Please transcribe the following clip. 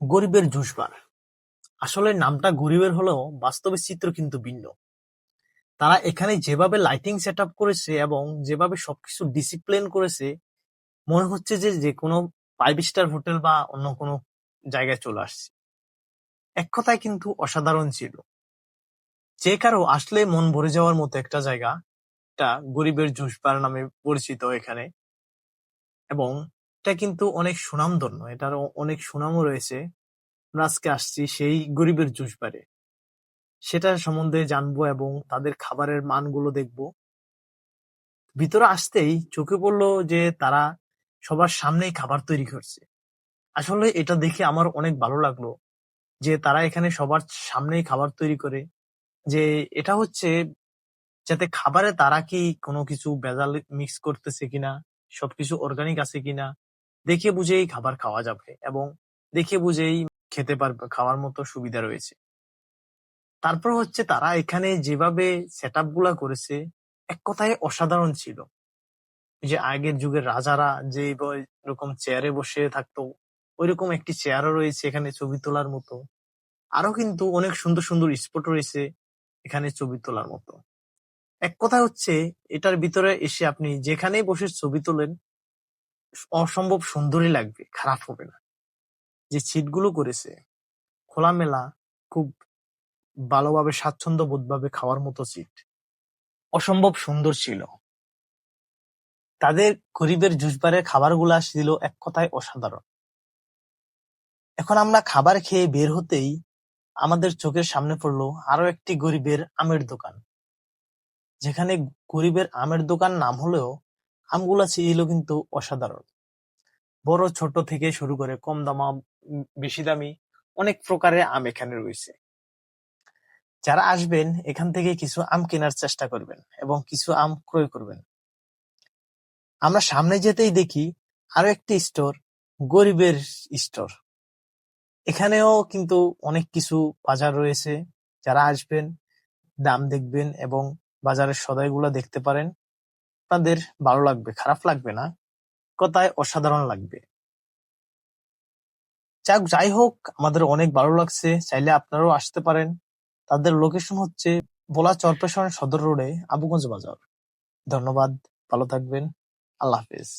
গরিবের জুসবার। আসলে নামটা গরিবের হলেও বাস্তবে চিত্র কিন্তু ভিন্ন। তারা এখানে যেভাবে লাইটিং সেটআপ করেছে এবং যেভাবে সবকিছু ডিসিপ্লিন করেছে, মনে হচ্ছে যে যে কোনো 5 স্টার হোটেল বা অন্য কোনো জায়গায় চলে আসছে। এক কথায় কিন্তু অসাধারণ ছিল। যে কারো আসলে মন ভরে যাওয়ার মতো একটা জায়গা, এটা গরিবের জুসবার নামে পরিচিত এখানে। এবং এটা কিন্তু অনেক সুনামধন্য, এটারও অনেক সুনামও রয়েছে। আমরা আজকে আসছি সেই গরিবের জুসবারে, সেটা সম্বন্ধে জানবো এবং তাদের খাবারের মানগুলো দেখবো। ভিতরে আসতেই চোখে পড়লো যে তারা সবার সামনেই খাবার তৈরি করছে। আসলে এটা দেখে আমার অনেক ভালো লাগলো যে তারা এখানে সবার সামনেই খাবার তৈরি করে। যে এটা হচ্ছে যাতে খাবারে তারা কি কোনো কিছু ভেজাল মিক্স করতেছে কিনা, সবকিছু অর্গানিক আছে কিনা দেখে বুঝেই খাবার খাওয়া যাবে এবং দেখে বুঝেই খেতে পারবে, খাওয়ার মতো সুবিধা রয়েছে। তারপর হচ্ছে তারা এখানে যেভাবে সেটআপ গুলা করেছে, এক কথায় অসাধারণ ছিল। যে আগের যুগের রাজারা যে এরকম চেয়ারে বসে থাকতো, ওইরকম একটি চেয়ারও রয়েছে এখানে ছবি তোলার মতো। আরো কিন্তু অনেক সুন্দর সুন্দর স্পট রয়েছে এখানে ছবি তোলার মতো। এক কথা হচ্ছে, এটার ভিতরে এসে আপনি যেখানেই বসে ছবি তোলেন অসম্ভব সুন্দরই লাগবে, খারাপ হবে না। যে সিটগুলো করেছে খোলামেলা, খুব ভালোভাবে স্বাচ্ছন্দ্য বোধভাবে খাওয়ার মতো সিট, অসম্ভব সুন্দর ছিল। তাদের গরিবের জুসবারের খাবারগুলা ছিল এক কথায় অসাধারণ। এখন আমরা খাবার খেয়ে বের হতেই আমাদের চোখের সামনে পড়লো আরো একটি গরিবের আমের দোকান, যেখানে গরিবের আমের দোকান নাম হলেও আমগুলা ছিল কিন্তু অসাধারণ। বড় ছোট থেকে শুরু করে কম দামা বেশি দামি অনেক প্রকারের আম এখানে রয়েছে। যারা আসবেন এখান থেকে কিছু আম কেনার চেষ্টা করবেন এবং কিছু আম ক্রয় করবেন। আমরা সামনে যেতেই দেখি আরো একটি স্টোর, গরিবের স্টোর। এখানেও কিন্তু অনেক কিছু বাজার রয়েছে। যারা আসবেন দাম দেখবেন এবং বাজারের সদাইগুলো দেখতে পারেন, আপনাদের ভালো লাগবে, খারাপ লাগবে না, কথায় অসাধারণ লাগবে। যাই হোক, আমাদের অনেক ভালো লাগছে, চাইলে আপনারাও আসতে পারেন। তাদের লোকেশন হচ্ছে ভোলা চরপেশন সদর রোডে আবুগঞ্জ বাজার। ধন্যবাদ, ভালো থাকবেন, আল্লাহ হাফেজ।